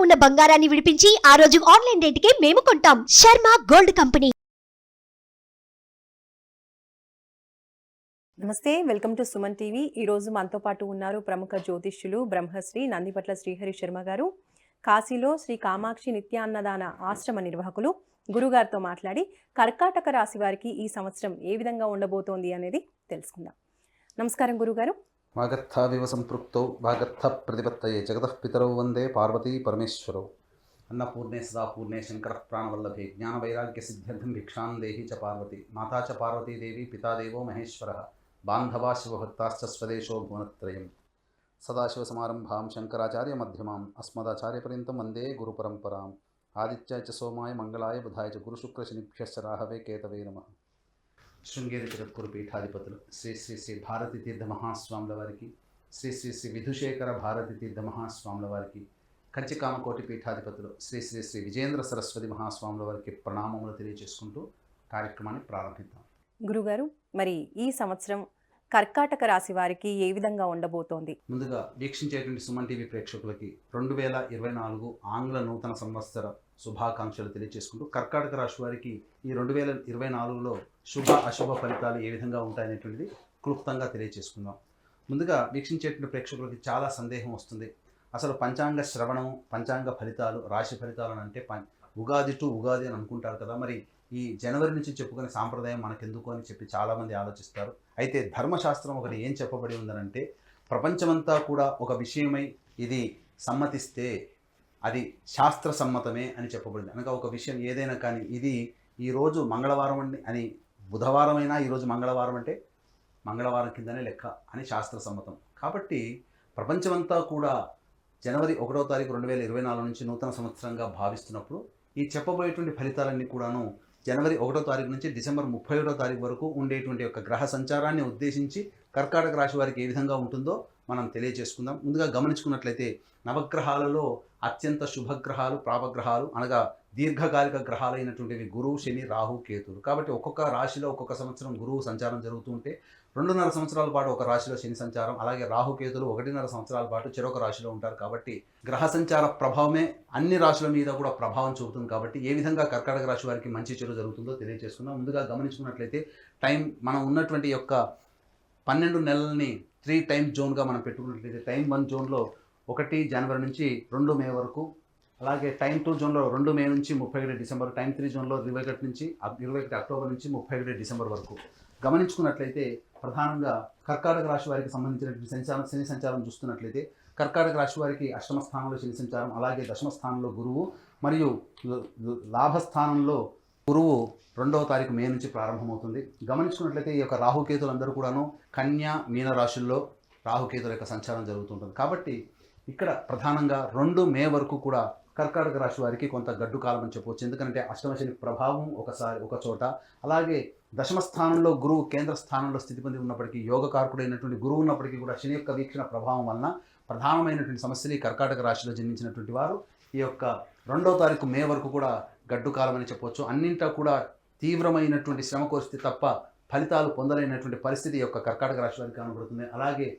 ఉన్న బంగారాన్ని విడిపించి ఆ రోజు ఆన్లైన్ రేటుకే మేము కొంటాం. Sharma gold company. నమస్తే, వెల్కమ్ టు సుమన్ టీవీ. ఈరోజు మనతో పాటు ఉన్నారు ప్రముఖ జ్యోతిష్యులు బ్రహ్మశ్రీ నందిపట్ల శ్రీహరి శర్మ గారు. కాశీలో శ్రీ కామాక్షి నిత్యాన్నదాన ఆశ్రమ నిర్వాహకులు. గురుగారితో మాట్లాడి కర్కాటక రాశి వారికి ఈ సంవత్సరం ఏ విధంగా ఉండబోతోంది అనేది తెలుసుకుందాం. నమస్కారం గురుగారు. వాగర్థావివ సంపృక్తౌ వాగర్థ ప్రతిపత్తయే జగతః పితరౌ వందే పార్వతీ పరమేశ్వరౌ. అన్నపూర్ణే సదా పూర్ణే శంకరః ప్రాణవల్లభే జ్ఞానవైరాగ్య సిద్ధ్యర్థం భిక్షాం దేహి చ పార్వతి. మాతా చ పార్వతీదేవి పితాదేవో మహేశ్వరः బాంధవా శివభక్తాశ్చ స్వదేశో భువనత్రయం. సదాశివసమారంభాం శంకరాచార్య మధ్యమాం అస్మదాచార్యపర్యంతం వందే గురుపరంపరాం. ఆదిత్యాయ చ సోమాయ మంగళాయ బుధాయ చ గురుశుక్రశనిభ్యశ్చ రాహవే కేతవే నమః. శృంగేరి జగద్గురు పీఠాధిపతులు శ్రీ శ్రీ శ్రీ భారతీ తీర్థ మహాస్వాముల వారికి, శ్రీ శ్రీ శ్రీ విధుశేఖర భారతీ తీర్థ మహాస్వాముల వారికి, కంచికామకోటి పీఠాధిపతులు శ్రీ శ్రీ శ్రీ విజేంద్ర సరస్వతి మహాస్వాముల వారికి ప్రణామములు తెలియజేసుకుంటూ కార్యక్రమాన్ని ప్రారంభిద్దాం. గురుగారు, మరి ఈ సంవత్సరం కర్కాటక రాశి వారికి ఏ విధంగా ఉండబోతోంది? ముందుగా వీక్షించేటువంటి సుమన్ టీవీ ప్రేక్షకులకి 2024 ఆంగ్ల నూతన సంవత్సర శుభాకాంక్షలు తెలియజేసుకుంటూ కర్కాటక రాశి వారికి ఈ 2024లో శుభ అశుభ ఫలితాలు ఏ విధంగా ఉంటాయనేటువంటిది క్లుప్తంగా తెలియజేసుకుందాం. ముందుగా వీక్షించేటువంటి ప్రేక్షకులకి చాలా సందేహం వస్తుంది. అసలు పంచాంగ శ్రవణం, పంచాంగ ఫలితాలు, రాశి ఫలితాలు అని అంటే ఉగాది టు ఉగాది అని అనుకుంటారు కదా. మరి ఈ జనవరి నుంచి చెప్పుకునే సాంప్రదాయం మనకెందుకు అని చెప్పి చాలామంది ఆలోచిస్తారు. అయితే ధర్మశాస్త్రం ఒకటి ఏం చెప్పబడి ఉందనంటే, ప్రపంచమంతా కూడా ఒక విషయమై ఇది సమ్మతిస్తే అది శాస్త్ర సమ్మతమే అని చెప్పబడింది. అనగా ఒక విషయం ఏదైనా కానీ ఇది ఈరోజు మంగళవారం అని బుధవారం అయినా ఈరోజు మంగళవారం అంటే మంగళవారం కిందనే లెక్క అని శాస్త్ర సమ్మతం. కాబట్టి ప్రపంచమంతా కూడా జనవరి 1వ తారీఖు 2024 నుంచి నూతన సంవత్సరంగా భావిస్తున్నప్పుడు ఈ చెప్పబోయేటువంటి ఫలితాలన్నీ కూడాను జనవరి 1వ తారీఖు నుంచి డిసెంబర్ 31వ తారీఖు వరకు ఉండేటువంటి యొక్క గ్రహ సంచారాన్ని ఉద్దేశించి కర్కాటక రాశి వారికి ఏ విధంగా ఉంటుందో మనం తెలియజేసుకుందాం. ముందుగా గమనించుకున్నట్లయితే నవగ్రహాలలో అత్యంత శుభగ్రహాలు, ప్రాపగ్రహాలు అనగా దీర్ఘకాలిక గ్రహాలైనటువంటివి గురువు, శని, రాహు, కేతులు. కాబట్టి ఒక్కొక్క రాశిలో ఒక్కొక్క సంవత్సరం గురువు సంచారం జరుగుతూ ఉంటే 2.5 సంవత్సరాల పాటు ఒక రాశిలో శని సంచారం, అలాగే రాహుకేతులు 1.5 సంవత్సరాల పాటు చెరొక రాశిలో ఉంటారు. కాబట్టి గ్రహ సంచార ప్రభావమే అన్ని రాశుల మీద కూడా ప్రభావం చూపుతుంది. కాబట్టి ఏ విధంగా కర్కాటక రాశి వారికి మంచి చెడు జరుగుతుందో తెలియజేసుకుందాం. ముందుగా గమనించుకున్నట్లయితే మనం ఉన్నటువంటి యొక్క 12 నెలలని 3 టైం జోన్గా మనం పెట్టుకున్నట్లయితే టైం 1 జోన్లో 1 జనవరి నుంచి 2 మే వరకు, అలాగే టైం 2 జోన్లో 2 మే నుంచి 31 డిసెంబర్, టైం 3 జోన్లో 21 అక్టోబర్ నుంచి 31 డిసెంబర్ వరకు గమనించుకున్నట్లయితే ప్రధానంగా కర్కాటక రాశి వారికి సంబంధించినటువంటి శని సంచారం చూస్తున్నట్లయితే కర్కాటక రాశి వారికి అష్టమ స్థానంలో శని సంచారం, అలాగే దశమ స్థానంలో గురువు మరియు లాభస్థానంలో గురువు 2వ తారీఖు మే నుంచి ప్రారంభమవుతుంది. గమనించుకున్నట్లయితే ఈ యొక్క రాహుకేతులందరూ కూడాను కన్యా, మీన రాశుల్లో రాహుకేతుల యొక్క సంచారం జరుగుతుంటుంది. కాబట్టి ఇక్కడ ప్రధానంగా 2 మే వరకు కూడా కర్కాటక రాశి వారికి కొంత గడ్డు కాలం అని చెప్పవచ్చు. ఎందుకంటే అష్టమ శని ప్రభావం ఒక చోట, అలాగే దశమ స్థానంలో గురువు కేంద్ర స్థానంలో స్థితి పొంది ఉన్నప్పటికీ, యోగకారకుడైనటువంటి గురువు ఉన్నప్పటికీ కూడా శని యొక్క వీక్షణ ప్రభావం వలన ప్రధానమైనటువంటి సమస్యలు ఈ కర్కాటక రాశిలో జన్మించినటువంటి వారు ఈ యొక్క 2వ తారీఖు మే వరకు కూడా గడ్డు కాలం అని చెప్పవచ్చు. అన్నింటా కూడా తీవ్రమైనటువంటి శ్రమ కోరిస్తే తప్ప ఫలితాలు పొందలేనటువంటి పరిస్థితి యొక్క కర్కాటక రాశి వారికి కనబడుతుంది. అలాగే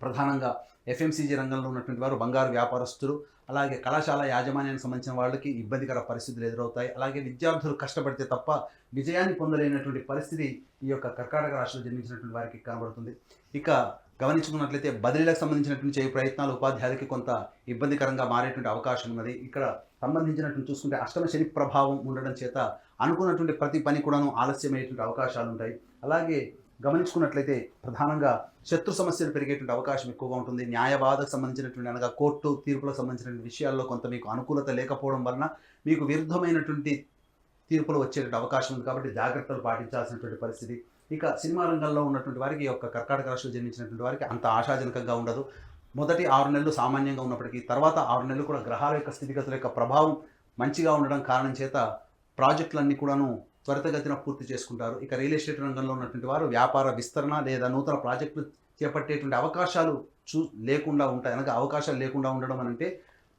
ప్రధానంగా ఎఫ్ఎంసీజీ రంగంలో ఉన్నటువంటి వారు, బంగారు వ్యాపారస్తులు, అలాగే కళాశాల యాజమాన్యానికి సంబంధించిన వాళ్ళకి ఇబ్బందికర పరిస్థితులు ఎదురవుతాయి. అలాగే విద్యార్థులు కష్టపడితే తప్ప విజయాన్ని పొందలేనటువంటి పరిస్థితి ఈ యొక్క కర్కాటక రాశిలో జన్మించినటువంటి వారికి కనబడుతుంది. ఇక గమనించుకున్నట్లయితే బదిలీలకు సంబంధించినటువంటి చేయ ప్రయత్నాలు ఉపాధ్యాయులకి కొంత ఇబ్బందికరంగా మారేటువంటి అవకాశం ఉన్నది. ఇక్కడ సంబంధించినటువంటి చూసుకుంటే అష్టమ శని ప్రభావం ఉండడం చేత అనుకున్నటువంటి ప్రతి పని కూడాను ఆలస్యమయ్యేటువంటి అవకాశాలు ఉంటాయి. అలాగే గమనించుకున్నట్లయితే ప్రధానంగా శత్రు సమస్యలు పెరిగేటువంటి అవకాశం ఎక్కువగా ఉంటుంది. న్యాయవాదకు సంబంధించినటువంటి అనగా కోర్టు తీర్పులకు సంబంధించినటువంటి విషయాల్లో కొంత మీకు అనుకూలత లేకపోవడం వలన మీకు విరుద్ధమైనటువంటి తీర్పులు వచ్చేటువంటి అవకాశం ఉంది. కాబట్టి జాగ్రత్తలు పాటించాల్సినటువంటి పరిస్థితి. ఇక సినిమా రంగంలో ఉన్నటువంటి వారికి ఈ యొక్క కర్కాటక రాశిలో జన్మించినటువంటి వారికి అంత ఆశాజనకంగా ఉండదు. మొదటి 6 నెలలు సామాన్యంగా ఉన్నప్పటికీ తర్వాత 6 నెలలు కూడా గ్రహాల యొక్క స్థితిగతుల యొక్క ప్రభావం మంచిగా ఉండడం కారణం చేత ప్రాజెక్టులన్నీ కూడాను త్వరితగతిన పూర్తి చేసుకుంటారు. ఇక రియల్ ఎస్టేట్ రంగంలో ఉన్నటువంటి వారు వ్యాపార విస్తరణ లేదా నూతన ప్రాజెక్టులు చేపట్టేటువంటి అవకాశాలు లేకుండా ఉంటాయి. అనగా అవకాశాలు లేకుండా ఉండడం అంటే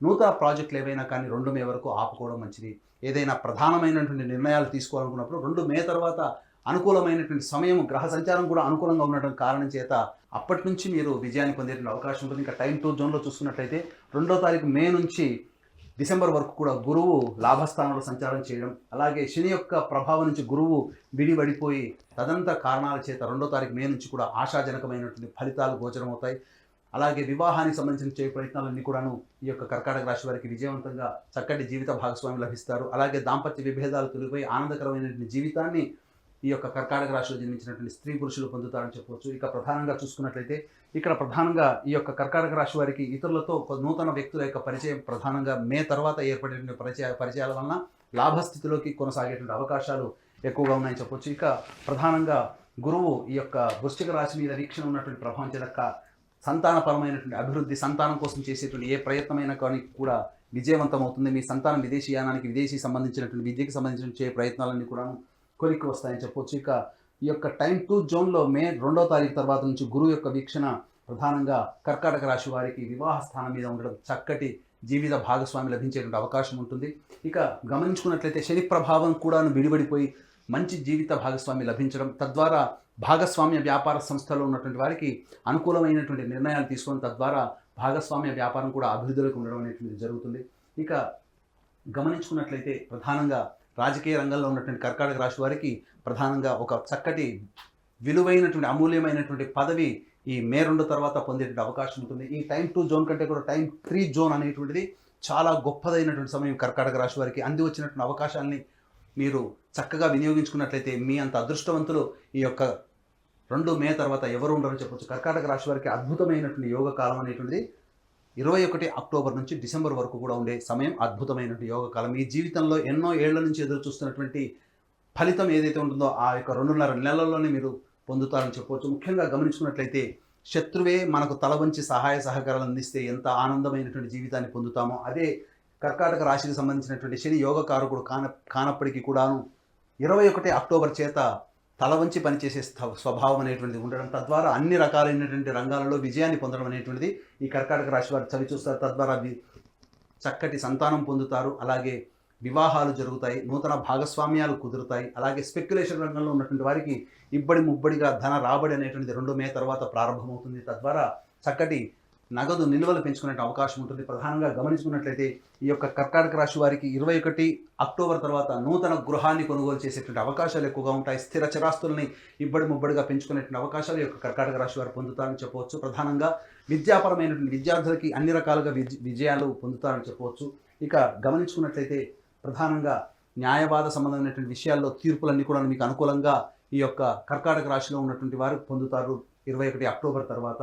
నూతన ప్రాజెక్టులు ఏవైనా కానీ 2 మే వరకు ఆపుకోవడం మంచిది. ఏదైనా ప్రధానమైనటువంటి నిర్ణయాలు తీసుకోవాలనుకున్నప్పుడు 2 మే తర్వాత అనుకూలమైనటువంటి సమయం, గ్రహ సంచారం కూడా అనుకూలంగా ఉండడం కారణం చేత అప్పటి నుంచి మీరు విజయాన్ని పొందేటువంటి అవకాశం ఉంటుంది. ఇంకా టైం 2 జోన్లో చూసుకున్నట్లయితే 2వ తారీఖు మే నుంచి డిసెంబర్ వరకు కూడా గురువు లాభస్థానంలో సంచారం చేయడం, అలాగే శని యొక్క ప్రభావం నుంచి గురువు విడిపడిపోయి తదంతర కారణాల చేత 2వ తారీఖు మే నుంచి కూడా ఆశాజనకమైనటువంటి ఫలితాలు గోచరమవుతాయి. అలాగే వివాహానికి సంబంధించిన చేయ ప్రయత్నాలన్నీ కూడాను ఈ యొక్క కర్కాటక రాశి వారికి విజయవంతంగా చక్కటి జీవిత భాగస్వామి లభిస్తారు. అలాగే దాంపత్య విభేదాలు తొలగిపోయి ఆనందకరమైనటువంటి జీవితాన్ని ఈ యొక్క కర్కాటక రాశిలో జన్మించినటువంటి స్త్రీ పురుషులు పొందుతారని చెప్పవచ్చు. ఇక ప్రధానంగా చూసుకున్నట్లయితే ఇక్కడ ప్రధానంగా ఈ యొక్క కర్కాటక రాశి వారికి ఇతరులతో నూతన వ్యక్తుల యొక్క పరిచయం ప్రధానంగా మే తర్వాత ఏర్పడేటువంటి పరిచయాల వలన లాభస్థితిలోకి కొనసాగేటువంటి అవకాశాలు ఎక్కువగా ఉన్నాయని చెప్పవచ్చు. ఇక ప్రధానంగా గురువు ఈ యొక్క వృశ్చిక రాశి మీద వీక్షణ ఉన్నటువంటి ప్రభావం చేత సంతానపరమైనటువంటి అభివృద్ధి, సంతానం కోసం చేసేటువంటి ఏ ప్రయత్నమైనా కానీ కూడా విజయవంతం అవుతుంది. మీ సంతానం విదేశీయానానికి విదేశీ సంబంధించినటువంటి విద్యకి సంబంధించిన చే ప్రయత్నాలన్నీ కూడా కొలిక్కి వస్తాయని చెప్పవచ్చు. ఇక ఈ యొక్క టైం 2 జోన్లో మే 2వ తారీఖు తర్వాత నుంచి గురువు యొక్క వీక్షణ ప్రధానంగా కర్కాటక రాశి వారికి వివాహ స్థానం మీద ఉండడం, చక్కటి జీవిత భాగస్వామి లభించేటువంటి అవకాశం ఉంటుంది. ఇక గమనించుకున్నట్లయితే శని ప్రభావం కూడా విడిపడిపోయి మంచి జీవిత భాగస్వామి లభించడం, తద్వారా భాగస్వామ్య వ్యాపార సంస్థలో ఉన్నటువంటి వారికి అనుకూలమైనటువంటి నిర్ణయాలు తీసుకొని తద్వారా భాగస్వామ్య వ్యాపారం కూడా అభివృద్ధిలోకి ఉండడం అనేటువంటిది జరుగుతుంది. ఇక గమనించుకున్నట్లయితే ప్రధానంగా రాజకీయ రంగంలో ఉన్నటువంటి కర్కాటక రాశి వారికి ప్రధానంగా ఒక చక్కటి విలువైనటువంటి అమూల్యమైనటువంటి పదవి ఈ మే 2 తర్వాత పొందేటువంటి అవకాశం ఉంటుంది. ఈ టైం 2 జోన్ కంటే కూడా టైం 3 జోన్ అనేటువంటిది చాలా గొప్పదైనటువంటి సమయం కర్కాటక రాశి వారికి. అంది వచ్చినటువంటి అవకాశాలని మీరు చక్కగా వినియోగించుకున్నట్లయితే మీ అంత అదృష్టవంతులు ఈ యొక్క 2 మే తర్వాత ఎవరు ఉండరని చెప్పొచ్చు. కర్కాటక రాశి వారికి అద్భుతమైనటువంటి యోగ కాలం అనేటువంటిది 21 అక్టోబర్ నుంచి డిసెంబర్ వరకు కూడా ఉండే సమయం అద్భుతమైనటువంటి యోగ కాలం. మీ జీవితంలో ఎన్నో ఏళ్ల నుంచి ఎదురు చూస్తున్నటువంటి ఫలితం ఏదైతే ఉంటుందో ఆ యొక్క 2.5 నెలల్లోనే మీరు పొందుతారని చెప్పవచ్చు. ముఖ్యంగా గమనించుకున్నట్లయితే శత్రువే మనకు తల వంచి సహాయ సహకారాలు అందిస్తే ఎంత ఆనందమైనటువంటి జీవితాన్ని పొందుతామో అదే కర్కాటక రాశికి సంబంధించినటువంటి శని యోగకారకుడు కానప్పటికీ కూడాను 21 అక్టోబర్ చేత తల వంచి పనిచేసే స్వభావం అనేటువంటిది ఉండడం, తద్వారా అన్ని రకాలైనటువంటి రంగాలలో విజయాన్ని పొందడం అనేటువంటిది ఈ కర్కాటక రాశి వారు చవి చూస్తారు. తద్వారా చక్కటి సంతానం పొందుతారు, అలాగే వివాహాలు జరుగుతాయి, నూతన భాగస్వామ్యాలు కుదురుతాయి. అలాగే స్పెక్యులేషన్ రంగంలో ఉన్నటువంటి వారికి ఇబ్బడి ముబ్బడిగా ధన రాబడి అనేటువంటిది 2 మే తర్వాత ప్రారంభమవుతుంది. తద్వారా చక్కటి నగదు నిల్వలు పెంచుకునే అవకాశం ఉంటుంది. ప్రధానంగా గమనించుకున్నట్లయితే ఈ యొక్క కర్కాటక రాశి వారికి 21 అక్టోబర్ తర్వాత నూతన గృహాన్ని కొనుగోలు చేసేటువంటి అవకాశాలు ఎక్కువగా ఉంటాయి. స్థిర చరాస్తుల్ని ఇబ్బడి ముబ్బడిగా పెంచుకునేటువంటి అవకాశాలు ఈ యొక్క కర్కాటక రాశి వారు పొందుతారని చెప్పవచ్చు. ప్రధానంగా విద్యాపరమైనటువంటి విద్యార్థులకి అన్ని రకాలుగా విజయాలు పొందుతారని చెప్పవచ్చు. ఇక గమనించుకున్నట్లయితే ప్రధానంగా న్యాయవాద సంబంధమైనటువంటి విషయాల్లో తీర్పులన్నీ కూడా మీకు అనుకూలంగా ఈ యొక్క కర్కాటక రాశిలో ఉన్నటువంటి వారు పొందుతారు 21 అక్టోబర్ తర్వాత.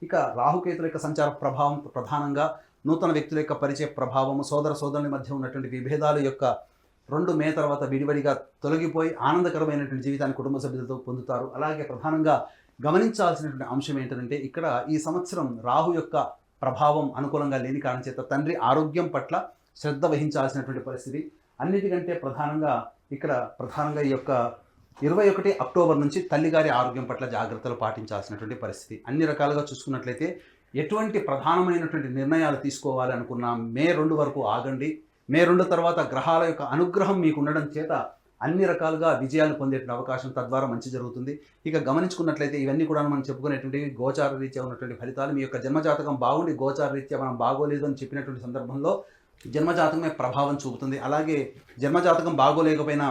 ఇక రాహుకేతుల యొక్క సంచార ప్రభావం ప్రధానంగా నూతన వ్యక్తుల యొక్క పరిచయ ప్రభావము, సోదరుల మధ్య ఉన్నటువంటి విభేదాలు యొక్క 2 మే తర్వాత విడివడిగా తొలగిపోయి ఆనందకరమైనటువంటి జీవితాన్ని కుటుంబ సభ్యులతో పొందుతారు. అలాగే ప్రధానంగా గమనించాల్సినటువంటి అంశం ఏంటంటే ఇక్కడ ఈ సంవత్సరం రాహు యొక్క ప్రభావం అనుకూలంగా లేని కారణం చేత తండ్రి ఆరోగ్యం పట్ల శ్రద్ధ వహించాల్సినటువంటి పరిస్థితి. అన్నిటికంటే ప్రధానంగా ఈ యొక్క 21 అక్టోబర్ నుంచి తల్లిగారి ఆరోగ్యం పట్ల జాగ్రత్తలు పాటించాల్సినటువంటి పరిస్థితి. అన్ని రకాలుగా చూసుకున్నట్లయితే ఎటువంటి ప్రధానమైనటువంటి నిర్ణయాలు తీసుకోవాలి అనుకున్నా మే 2 వరకు ఆగండి. మే 2 తర్వాత గ్రహాల యొక్క అనుగ్రహం మీకు ఉండడం చేత అన్ని రకాలుగా విజయాలు పొందేటువంటి అవకాశం, తద్వారా మంచి జరుగుతుంది. ఇక గమనించుకున్నట్లయితే ఇవన్నీ కూడా మనం చెప్పుకునేటువంటి గోచార రీత్యా ఉన్నటువంటి ఫలితాలు. మీ యొక్క జన్మజాతకం బాగుండి గోచార రీత్యా మనం బాగోలేదు అని చెప్పినటువంటి సందర్భంలో జన్మజాతకమే ప్రభావం చూపుతుంది. అలాగే జన్మజాతకం బాగోలేకపోయినా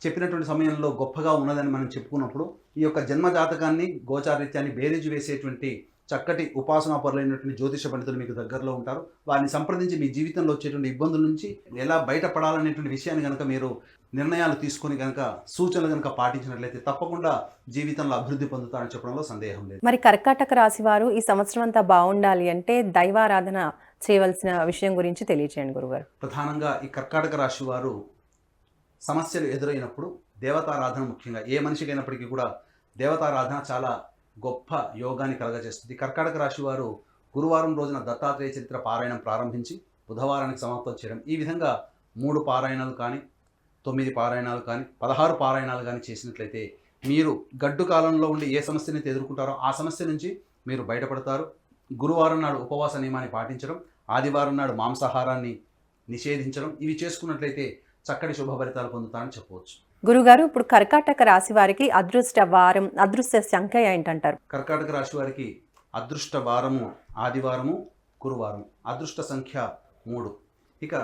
చెప్పినటువంటి సమయంలో గొప్పగా ఉన్నదని మనం చెప్పుకున్నప్పుడు ఈ యొక్క జన్మజాతకాన్ని గోచారీత్యాన్ని బేరీజు వేసేటువంటి చక్కటి ఉపాసనా పరులైనటువంటి జ్యోతిష పండితులు మీకు దగ్గరలో ఉంటారు. వారిని సంప్రదించి మీ జీవితంలో వచ్చేటువంటి ఇబ్బందుల నుంచి ఎలా బయటపడాలనేటువంటి విషయాన్ని కనుక మీరు నిర్ణయాలు తీసుకొని కనుక సూచనలు కనుక పాటించినట్లయితే తప్పకుండా జీవితంలో అభివృద్ధి పొందుతారని చెప్పడంలో సందేహం లేదు. మరి కర్కాటక రాశి వారు ఈ సంవత్సరం అంతా బాగుండాలి అంటే దైవారాధన చేయవలసిన విషయం గురించి తెలియచేయండి గురుగారు. ప్రధానంగా ఈ కర్కాటక రాశి వారు సమస్యలు ఎదురైనప్పుడు దేవతారాధన, ముఖ్యంగా ఏ మనిషికి అయినప్పటికీ కూడా దేవతారాధన చాలా గొప్ప యోగాన్ని కలగజేస్తుంది. కర్కాటక రాశి వారు గురువారం రోజున దత్తాత్రేయ చరిత్ర పారాయణం ప్రారంభించి బుధవారానికి సమాప్తం చేయడం, ఈ విధంగా 3 పారాయణాలు కానీ 9 పారాయణాలు కానీ 16 పారాయణాలు కానీ చేసినట్లయితే మీరు గడ్డు కాలంలో ఉండి ఏ సమస్యని ఎదుర్కొంటారో ఆ సమస్య నుంచి మీరు బయటపడతారు. గురువారం నాడు ఉపవాస నియమాన్ని పాటించడం, ఆదివారం నాడు మాంసాహారాన్ని నిషేధించడం, ఇవి చేసుకున్నట్లయితే చక్కటి శుభ ఫలితాలు పొందుతారని చెప్పవచ్చు. గురుగారు, ఇప్పుడు కర్కాటక రాశి వారికి అదృష్ట వారం, అదృష్ట సంఖ్య ఏంటంటారు? కర్కాటక రాశి వారికి అదృష్ట వారము ఆదివారము, గురువారం. అదృష్ట సంఖ్య 3. ఇక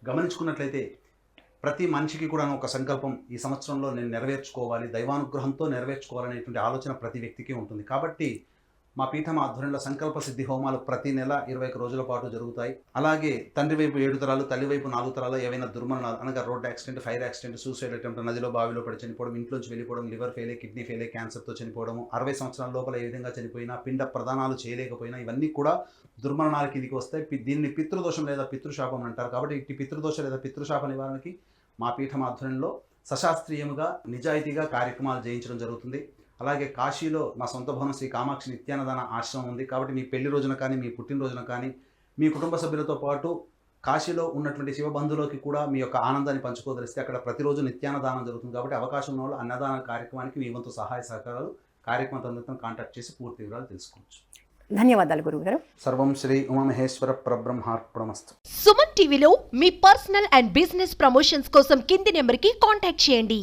గమనించుకున్నట్లయితే ప్రతి మనిషికి కూడా ఒక సంకల్పం ఈ సంవత్సరంలో నేను నెరవేర్చుకోవాలి, దైవానుగ్రహంతో నెరవేర్చుకోవాలనేటువంటి ఆలోచన ప్రతి వ్యక్తికి ఉంటుంది. కాబట్టి మా పీఠం ఆధ్వర్యంలో సంకల్ప సిద్ధి హోమాలు ప్రతి నెల 21 రోజుల పాటు జరుగుతాయి. అలాగే తండ్రి వైపు 7 తరాలు, తల్లి వైపు 4 తరాలు ఏవైనా దుర్మరణాలు అనగా road accident, fire accident, suicide attempt, నదిలో బావిలో పడి చనిపోవడం, ఇంట్లోంచి వెళ్ళిపోవడం, లివర్ ఫెయిల్, కిడ్నీ ఫెయిల్, క్యాన్సర్తో చనిపోవడం, 60 సంవత్సరాల లోపల ఏ విధంగా చనిపోయినా, పిండ ప్రదానాలు చేయలేకపోయినా ఇవన్నీ కూడా దుర్మరణాలకి ఇదికి వస్తాయి. దీన్ని పితృదోషం లేదా పితృశాపం అంటారు. కాబట్టి ఇట్టి పితృదోష లేదా పితృశాప నివారణకి మా పీఠం ఆధ్వర్యంలో సశాస్త్రీయముగా నిజాయితీగా కార్యక్రమాలు చేయించడం జరుగుతుంది. అలాగే కాశీలో మా సొంత భవనం శ్రీ కామాక్షి నిత్యాన్నదాన ఆశ్రమం ఉంది. కాబట్టి మీ పెళ్లి రోజున కానీ, మీ పుట్టినరోజున కానీ, మీ కుటుంబ సభ్యులతో పాటు కాశీలో ఉన్నటువంటి శివబంధువులకి కూడా మీ యొక్క ఆనందాన్ని పంచుకోదలిస్తే అక్కడ ప్రతిరోజు నిత్యాన్నదానం జరుగుతుంది. కాబట్టి అవకాశం ఉన్న వాళ్ళు అన్నదాన కార్యక్రమానికి మీ వంతు సహాయ సహకారాలు కార్యక్రమం తొందరతో కాంటాక్ట్ చేసి పూర్తి వివరాలు తెలుసుకోవచ్చు. ధన్యవాదాలు గురువుగారు. సర్వం శ్రీ ఉమామహేశ్వర పరబ్రహ్మార్పణమస్తు. సుమన్ టీవీలో మీ పర్సనల్ అండ్ బిజినెస్ ప్రమోషన్స్ కోసం కింది నెంబర్కి కాంటాక్ట్ చేయండి.